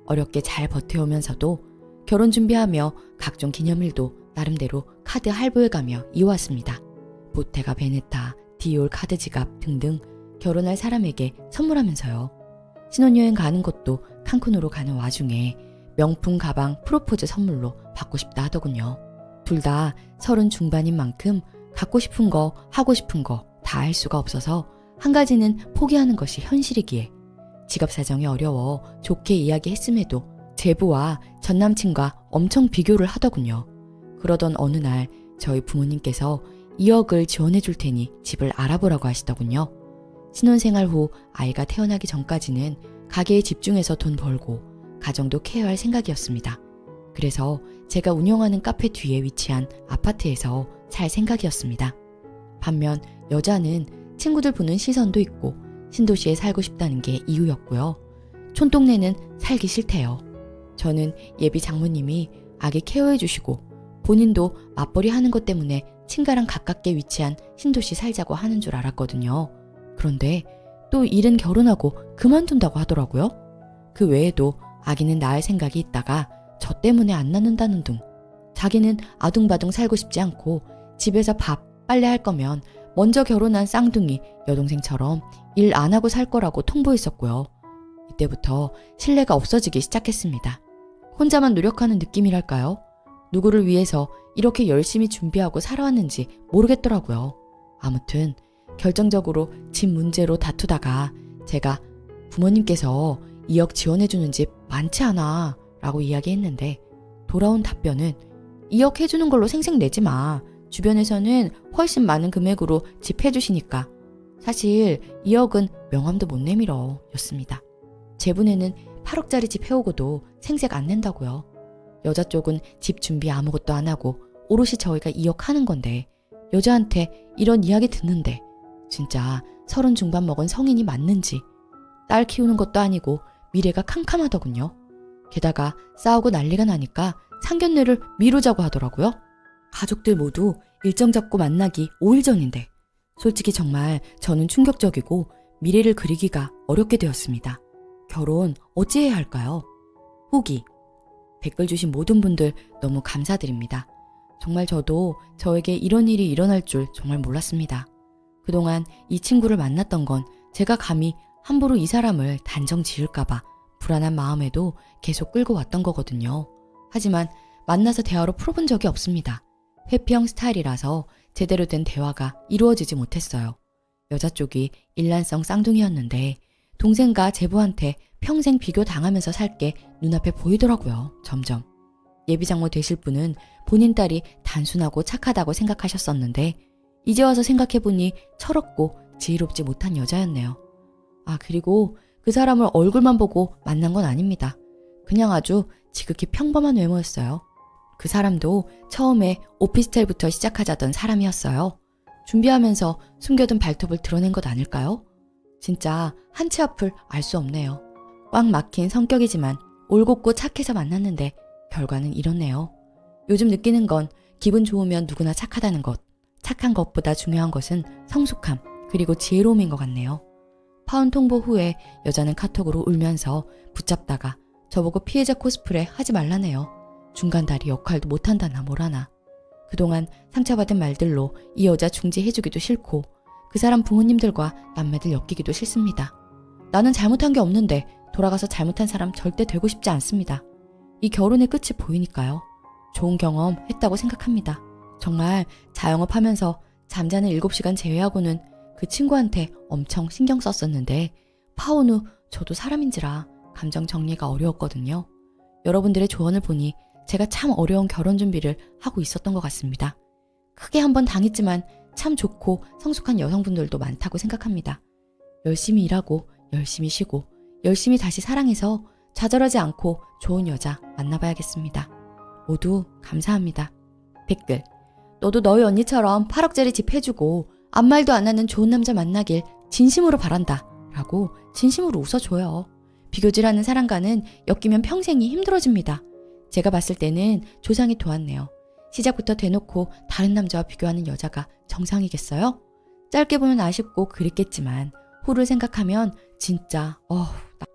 어렵게 잘 버텨오면서도 결혼 준비하며 각종 기념일도 나름대로 카드 할부해가며 이어왔습니다. 보테가 베네타, 디올 카드 지갑 등등 결혼할 사람에게 선물하면서요. 신혼여행 가는 것도 칸쿤으로 가는 와중에 명품 가방 프로포즈 선물로 받고 싶다 하더군요. 둘 다 30 중반인 만큼 갖고 싶은 거, 하고 싶은 거 다 할 수가 없어서 한 가지는 포기하는 것이 현실이기에 지갑 사정이 어려워 좋게 이야기했음에도 제부와 전남친과 엄청 비교를 하더군요. 그러던 어느 날 저희 부모님께서 2억을 지원해 줄 테니 집을 알아보라고 하시더군요. 신혼생활 후 아이가 태어나기 전까지는 가게에 집중해서 돈 벌고 가정도 케어할 생각이었습니다. 그래서 제가 운영하는 카페 뒤에 위치한 아파트에서 살 생각이었습니다. 반면 여자는 친구들 보는 시선도 있고 신도시에 살고 싶다는 게 이유였고요. 촌동네는 살기 싫대요. 저는 예비 장모님이 아기 케어해 주시고 본인도 맞벌이 하는 것 때문에 친가랑 가깝게 위치한 신도시 살자고 하는 줄 알았거든요. 그런데 또 일은 결혼하고 그만둔다고 하더라고요. 그 외에도 아기는 낳을 생각이 있다가 저 때문에 안 낳는다는 둥. 자기는 아둥바둥 살고 싶지 않고 집에서 밥, 빨래 할 거면 먼저 결혼한 쌍둥이 여동생처럼 일 안 하고 살 거라고 통보했었고요. 이때부터 신뢰가 없어지기 시작했습니다. 혼자만 노력하는 느낌이랄까요? 누구를 위해서 이렇게 열심히 준비하고 살아왔는지 모르겠더라고요. 아무튼 결정적으로 집 문제로 다투다가 제가 부모님께서 2억 지원해주는 집 많지 않아 라고 이야기했는데 돌아온 답변은 2억 해주는 걸로 생색내지 마. 주변에서는 훨씬 많은 금액으로 집 해주시니까. 사실 2억은 명함도 못 내밀어 였습니다. 제분에는 8억짜리 집 해오고도 생색 안 낸다고요. 여자 쪽은 집 준비 아무것도 안 하고 오롯이 저희가 2억 하는 건데 여자한테 이런 이야기 듣는데 진짜 30 중반 먹은 성인이 맞는지 딸 키우는 것도 아니고 미래가 캄캄하더군요. 게다가 싸우고 난리가 나니까 상견례를 미루자고 하더라고요. 가족들 모두 일정 잡고 만나기 5일 전인데 솔직히 정말 저는 충격적이고 미래를 그리기가 어렵게 되었습니다. 결혼 어찌해야 할까요? 후기 댓글 주신 모든 분들 너무 감사드립니다. 정말 저도 저에게 이런 일이 일어날 줄 정말 몰랐습니다. 그동안 이 친구를 만났던 건 제가 감히 함부로 이 사람을 단정 지을까봐 불안한 마음에도 계속 끌고 왔던 거거든요. 하지만 만나서 대화로 풀어본 적이 없습니다. 회피형 스타일이라서 제대로 된 대화가 이루어지지 못했어요. 여자 쪽이 일란성 쌍둥이였는데 동생과 제부한테 평생 비교당하면서 살게 눈앞에 보이더라고요. 점점. 예비장모 되실 분은 본인 딸이 단순하고 착하다고 생각하셨었는데 이제 와서 생각해보니 철없고 지혜롭지 못한 여자였네요. 아, 그리고 그 사람을 얼굴만 보고 만난 건 아닙니다. 그냥 아주 지극히 평범한 외모였어요. 그 사람도 처음에 오피스텔부터 시작하자던 사람이었어요. 준비하면서 숨겨둔 발톱을 드러낸 것 아닐까요? 진짜 한 치 앞을 알 수 없네요. 꽉 막힌 성격이지만 올곧고 착해서 만났는데 결과는 이렇네요. 요즘 느끼는 건 기분 좋으면 누구나 착하다는 것. 착한 것보다 중요한 것은 성숙함 그리고 지혜로움인 것 같네요. 파혼 통보 후에 여자는 카톡으로 울면서 붙잡다가 저보고 피해자 코스프레 하지 말라네요. 중간다리 역할도 못한다나 뭐라나. 그동안 상처받은 말들로 이 여자 중지해주기도 싫고 그 사람 부모님들과 남매들 엮이기도 싫습니다. 나는 잘못한 게 없는데 돌아가서 잘못한 사람 절대 되고 싶지 않습니다. 이 결혼의 끝이 보이니까요. 좋은 경험 했다고 생각합니다. 정말 자영업하면서 잠자는 7시간 제외하고는 그 친구한테 엄청 신경 썼었는데 파혼 후 저도 사람인지라 감정 정리가 어려웠거든요. 여러분들의 조언을 보니 제가 참 어려운 결혼 준비를 하고 있었던 것 같습니다. 크게 한번 당했지만 참 좋고 성숙한 여성분들도 많다고 생각합니다. 열심히 일하고 열심히 쉬고 열심히 다시 사랑해서 좌절하지 않고 좋은 여자 만나봐야겠습니다. 모두 감사합니다. 댓글 너도 너희 언니처럼 8억짜리 집 해주고 아무 말도 안 하는 좋은 남자 만나길 진심으로 바란다 라고 진심으로 웃어줘요. 비교질하는 사람과는 엮이면 평생이 힘들어집니다. 제가 봤을 때는 조상이 도왔네요. 시작부터 대놓고 다른 남자와 비교하는 여자가 정상이겠어요? 짧게 보면 아쉽고 그립겠지만 후를 생각하면 진짜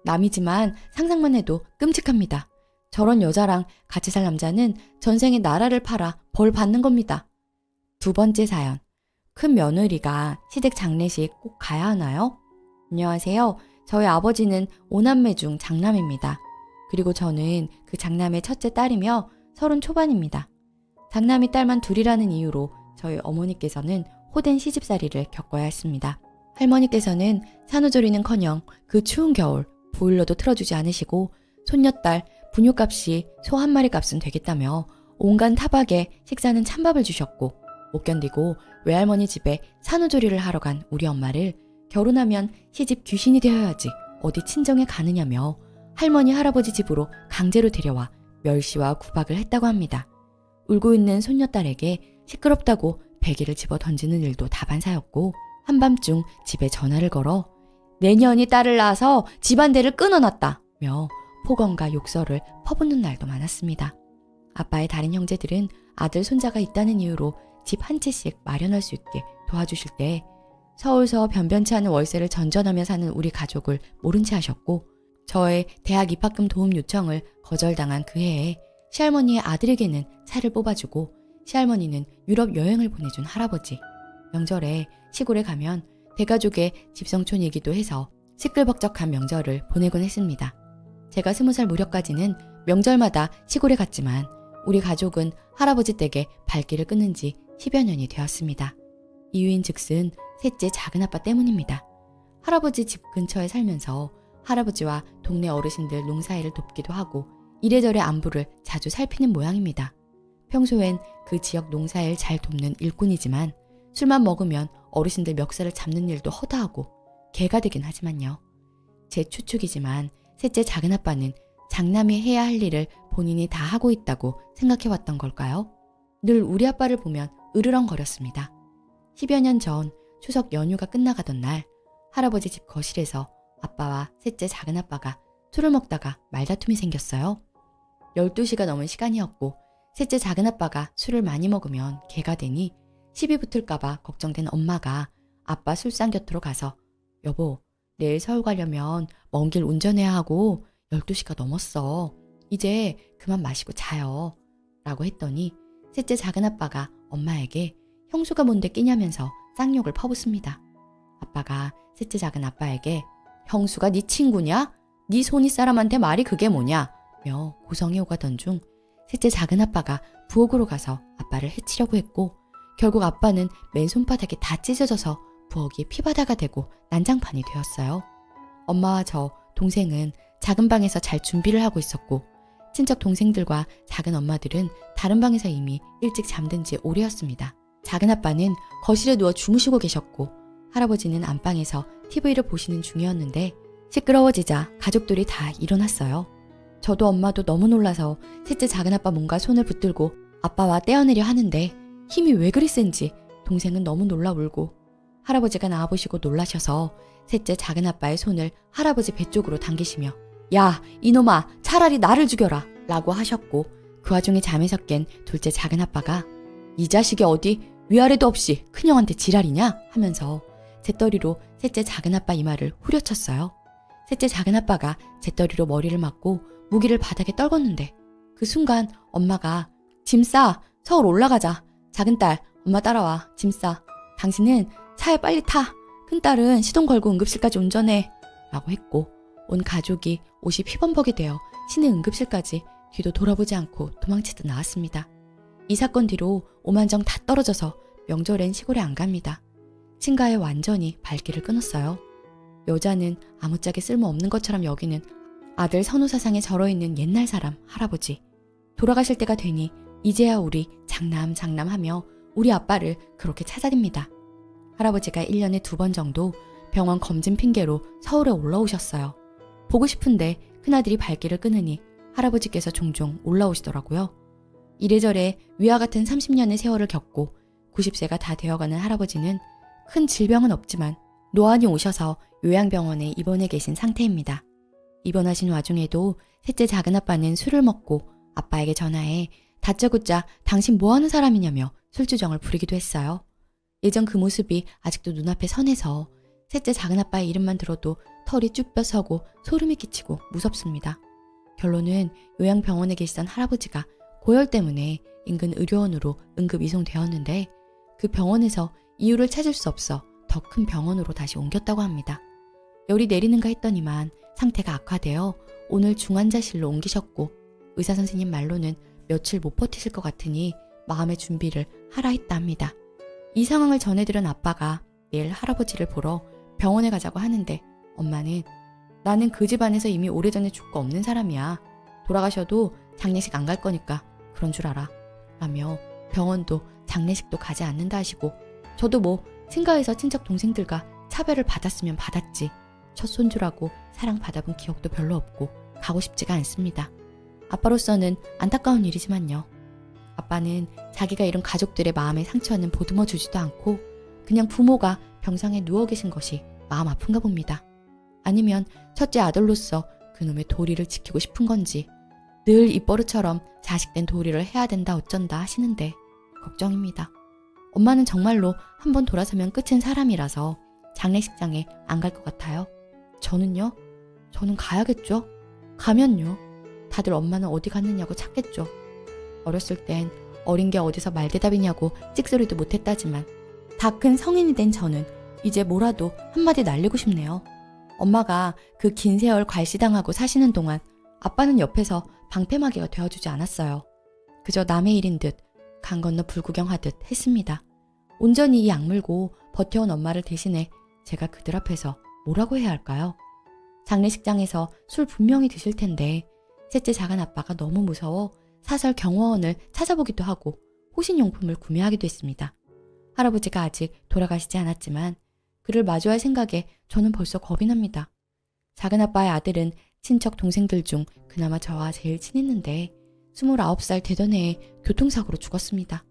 남이지만 상상만 해도 끔찍합니다. 저런 여자랑 같이 살 남자는 전생에 나라를 팔아 벌 받는 겁니다. 두 번째 사연. 큰 며느리가 시댁 장례식 꼭 가야 하나요? 안녕하세요. 저희 아버지는 5남매 중 장남입니다. 그리고 저는 그 장남의 첫째 딸이며 30 초반입니다. 장남이 딸만 둘이라는 이유로 저희 어머니께서는 호된 시집살이를 겪어야 했습니다. 할머니께서는 산후조리는커녕 그 추운 겨울 보일러도 틀어주지 않으시고 손녀딸 분유값이 소 한 마리 값은 되겠다며 온갖 타박에 식사는 찬밥을 주셨고 못 견디고 외할머니 집에 산후조리를 하러 간 우리 엄마를 결혼하면 시집 귀신이 되어야지 어디 친정에 가느냐며 할머니 할아버지 집으로 강제로 데려와 멸시와 구박을 했다고 합니다. 울고 있는 손녀딸에게 시끄럽다고 베개를 집어 던지는 일도 다반사였고 한밤중 집에 전화를 걸어 내년이 딸을 낳아서 집안대를 끊어놨다며 폭언과 욕설을 퍼붓는 날도 많았습니다. 아빠의 다른 형제들은 아들 손자가 있다는 이유로 집 한 채씩 마련할 수 있게 도와주실 때 서울서 변변치 않은 월세를 전전하며 사는 우리 가족을 모른 채 하셨고 저의 대학 입학금 도움 요청을 거절당한 그 해에 시할머니의 아들에게는 차를 뽑아주고 시할머니는 유럽 여행을 보내준 할아버지, 명절에 시골에 가면 대가족의 집성촌이기도 해서 시끌벅적한 명절을 보내곤 했습니다. 제가 20살 무렵까지는 명절마다 시골에 갔지만 우리 가족은 할아버지 댁에 발길을 끊는 지 10여 년이 되었습니다. 이유인 즉슨 셋째 작은아빠 때문입니다. 할아버지 집 근처에 살면서 할아버지와 동네 어르신들 농사일을 돕기도 하고 이래저래 안부를 자주 살피는 모양입니다. 평소엔 그 지역 농사일 잘 돕는 일꾼이지만 술만 먹으면 어르신들 멱살을 잡는 일도 허다하고 개가 되긴 하지만요. 제 추측이지만 셋째 작은아빠는 장남이 해야 할 일을 본인이 다 하고 있다고 생각해왔던 걸까요? 늘 우리 아빠를 보면 으르렁거렸습니다. 10여 년 전 추석 연휴가 끝나가던 날 할아버지 집 거실에서 아빠와 셋째 작은아빠가 술을 먹다가 말다툼이 생겼어요. 12시가 넘은 시간이었고 셋째 작은아빠가 술을 많이 먹으면 개가 되니 시비 붙을까봐 걱정된 엄마가 아빠 술상 곁으로 가서 여보, 내일 서울 가려면 먼 길 운전해야 하고 12시가 넘었어. 이제 그만 마시고 자요. 라고 했더니 셋째 작은아빠가 엄마에게 형수가 뭔데 끼냐면서 쌍욕을 퍼붓습니다. 아빠가 셋째 작은아빠에게 형수가 네 친구냐? 네 손윗 사람한테 말이 그게 뭐냐? 며 고성이 오가던 중 셋째 작은아빠가 부엌으로 가서 아빠를 해치려고 했고 결국 아빠는 맨손바닥에 다 찢어져서 부엌이 피바다가 되고 난장판이 되었어요. 엄마와 저 동생은 작은 방에서 잘 준비를 하고 있었고 친척 동생들과 작은 엄마들은 다른 방에서 이미 일찍 잠든 지 오래였습니다. 작은아빠는 거실에 누워 주무시고 계셨고 할아버지는 안방에서 TV를 보시는 중이었는데 시끄러워지자 가족들이 다 일어났어요. 저도 엄마도 너무 놀라서 셋째 작은아빠 몸과 손을 붙들고 아빠와 떼어내려 하는데 힘이 왜 그리 센지 동생은 너무 놀라 울고 할아버지가 나와보시고 놀라셔서 셋째 작은아빠의 손을 할아버지 배 쪽으로 당기시며 야 이놈아 차라리 나를 죽여라 라고 하셨고 그 와중에 잠에서 깬 둘째 작은아빠가 이 자식이 어디 위아래도 없이 큰형한테 지랄이냐 하면서 재떨이로 셋째 작은아빠 이마를 후려쳤어요. 셋째 작은아빠가 재떨이로 머리를 맞고 무기를 바닥에 떨궜는데 그 순간 엄마가 짐 싸 서울 올라가자. 작은딸 엄마 따라와. 짐 싸. 당신은 차에 빨리 타. 큰딸은 시동 걸고 응급실까지 운전해. 라고 했고 온 가족이 옷이 피범벅이 되어 시내 응급실까지 뒤도 돌아보지 않고 도망치듯 나왔습니다. 이 사건 뒤로 오만정 다 떨어져서 명절엔 시골에 안 갑니다. 친가에 완전히 발길을 끊었어요. 여자는 아무짝에 쓸모없는 것처럼 여기는 아들 선우사상에 절어있는 옛날 사람 할아버지. 돌아가실 때가 되니 이제야 우리 장남하며 우리 아빠를 그렇게 찾아댑니다. 할아버지가 1년에 2번 정도 병원 검진 핑계로 서울에 올라오셨어요. 보고 싶은데 큰아들이 발길을 끊으니 할아버지께서 종종 올라오시더라고요. 이래저래 위와 같은 30년의 세월을 겪고 90세가 다 되어가는 할아버지는 큰 질병은 없지만 노안이 오셔서 요양병원에 입원해 계신 상태입니다. 입원하신 와중에도 셋째 작은아빠는 술을 먹고 아빠에게 전화해 다짜고짜 당신 뭐하는 사람이냐며 술주정을 부리기도 했어요. 예전 그 모습이 아직도 눈앞에 선해서 셋째 작은아빠의 이름만 들어도 털이 쭉 펴서고 소름이 끼치고 무섭습니다. 결론은 요양병원에 계시던 할아버지가 고열 때문에 인근 의료원으로 응급 이송되었는데 그 병원에서 이유를 찾을 수 없어 더 큰 병원으로 다시 옮겼다고 합니다. 열이 내리는가 했더니만 상태가 악화되어 오늘 중환자실로 옮기셨고 의사 선생님 말로는 며칠 못 버티실 것 같으니 마음의 준비를 하라 했다 합니다. 이 상황을 전해들은 아빠가 내일 할아버지를 보러 병원에 가자고 하는데 엄마는 나는 그 집안에서 이미 오래전에 죽고 없는 사람이야. 돌아가셔도 장례식 안 갈 거니까 그런 줄 알아. 라며 병원도 장례식도 가지 않는다 하시고 저도 뭐 친가에서 친척 동생들과 차별을 받았으면 받았지. 첫 손주라고 사랑받아본 기억도 별로 없고 가고 싶지가 않습니다. 아빠로서는 안타까운 일이지만요. 아빠는 자기가 이런 가족들의 마음의 상처는 보듬어 주지도 않고 그냥 부모가 병상에 누워 계신 것이 마음 아픈가 봅니다. 아니면 첫째 아들로서 그놈의 도리를 지키고 싶은 건지 늘 입버릇처럼 자식된 도리를 해야 된다 어쩐다 하시는데 걱정입니다. 엄마는 정말로 한번 돌아서면 끝인 사람이라서 장례식장에 안 갈 것 같아요. 저는요? 저는 가야겠죠? 가면요? 다들 엄마는 어디 갔느냐고 찾겠죠. 어렸을 땐 어린 게 어디서 말대답이냐고 찍소리도 못했다지만 다 큰 성인이 된 저는 이제 뭐라도 한마디 날리고 싶네요. 엄마가 그 긴 세월 괄시당하고 사시는 동안 아빠는 옆에서 방패막이가 되어주지 않았어요. 그저 남의 일인 듯 강 건너 불구경하듯 했습니다. 온전히 이 악물고 버텨온 엄마를 대신해 제가 그들 앞에서 뭐라고 해야 할까요? 장례식장에서 술 분명히 드실 텐데 셋째 작은 아빠가 너무 무서워 사설 경호원을 찾아보기도 하고 호신용품을 구매하기도 했습니다. 할아버지가 아직 돌아가시지 않았지만 그를 마주할 생각에 저는 벌써 겁이 납니다. 작은 아빠의 아들은 친척 동생들 중 그나마 저와 제일 친했는데 29살 되던 해에 교통사고로 죽었습니다.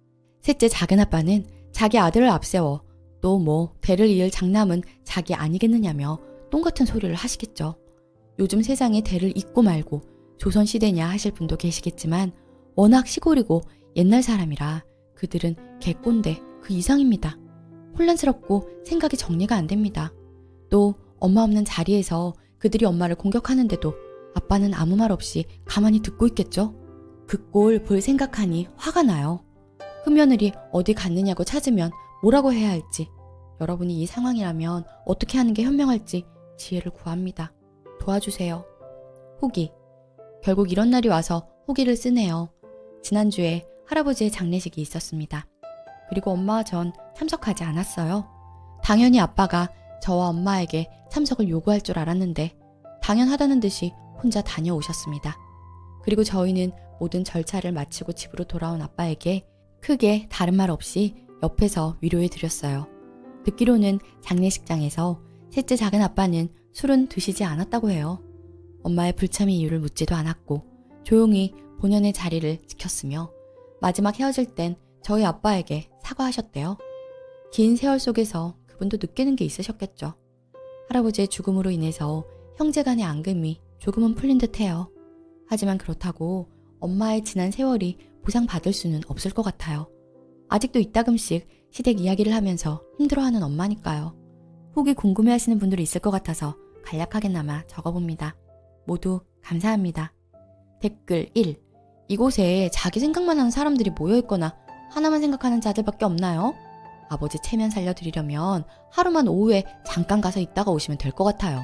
셋째 작은 아빠는 자기 아들을 앞세워 또 뭐 대를 이을 장남은 자기 아니겠느냐며 똥같은 소리를 하시겠죠. 요즘 세상에 대를 잇고 말고 조선시대냐 하실 분도 계시겠지만 워낙 시골이고 옛날 사람이라 그들은 개꼰대 그 이상입니다. 혼란스럽고 생각이 정리가 안 됩니다. 또 엄마 없는 자리에서 그들이 엄마를 공격하는데도 아빠는 아무 말 없이 가만히 듣고 있겠죠. 그 꼴 볼 생각하니 화가 나요. 큰며느리 어디 갔느냐고 찾으면 뭐라고 해야 할지, 여러분이 이 상황이라면 어떻게 하는 게 현명할지 지혜를 구합니다. 도와주세요. 후기. 결국 이런 날이 와서 후기를 쓰네요. 지난주에 할아버지의 장례식이 있었습니다. 그리고 엄마와 전 참석하지 않았어요. 당연히 아빠가 저와 엄마에게 참석을 요구할 줄 알았는데 당연하다는 듯이 혼자 다녀오셨습니다. 그리고 저희는 모든 절차를 마치고 집으로 돌아온 아빠에게 크게 다른 말 없이 옆에서 위로해 드렸어요. 듣기로는 장례식장에서 셋째 작은 아빠는 술은 드시지 않았다고 해요. 엄마의 불참의 이유를 묻지도 않았고 조용히 본연의 자리를 지켰으며 마지막 헤어질 땐 저희 아빠에게 사과하셨대요. 긴 세월 속에서 그분도 느끼는 게 있으셨겠죠. 할아버지의 죽음으로 인해서 형제 간의 앙금이 조금은 풀린 듯해요. 하지만 그렇다고 엄마의 지난 세월이 보상받을 수는 없을 것 같아요. 아직도 이따금씩 시댁 이야기를 하면서 힘들어하는 엄마니까요. 후기 궁금해하시는 분들이 있을 것 같아서 간략하게나마 적어봅니다. 모두 감사합니다. 댓글 1. 이곳에 자기 생각만 하는 사람들이 모여있거나 하나만 생각하는 자들밖에 없나요? 아버지 체면 살려드리려면 하루만 오후에 잠깐 가서 있다가 오시면 될 것 같아요.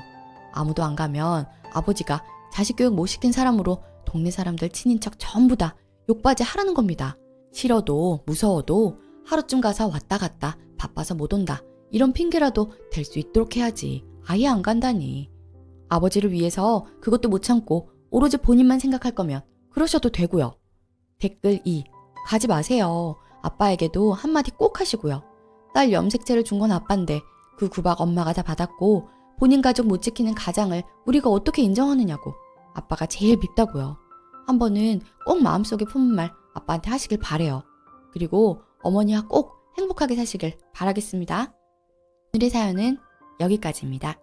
아무도 안 가면 아버지가 자식 교육 못 시킨 사람으로 동네 사람들 친인척 전부 다 욕바지 하라는 겁니다. 싫어도 무서워도 하루쯤 가서 왔다 갔다 바빠서 못 온다 이런 핑계라도 댈 수 있도록 해야지. 아예 안 간다니. 아버지를 위해서 그것도 못 참고 오로지 본인만 생각할 거면 그러셔도 되고요. 댓글 2. 가지 마세요. 아빠에게도 한마디 꼭 하시고요. 딸 염색체를 준 건 아빠인데 그 구박 엄마가 다 받았고 본인 가족 못 지키는 가장을 우리가 어떻게 인정하느냐고. 아빠가 제일 밉다고요. 한 번은 꼭 마음속에 품은 말 아빠한테 하시길 바래요. 그리고 어머니와 꼭 행복하게 사시길 바라겠습니다. 오늘의 사연은 여기까지입니다.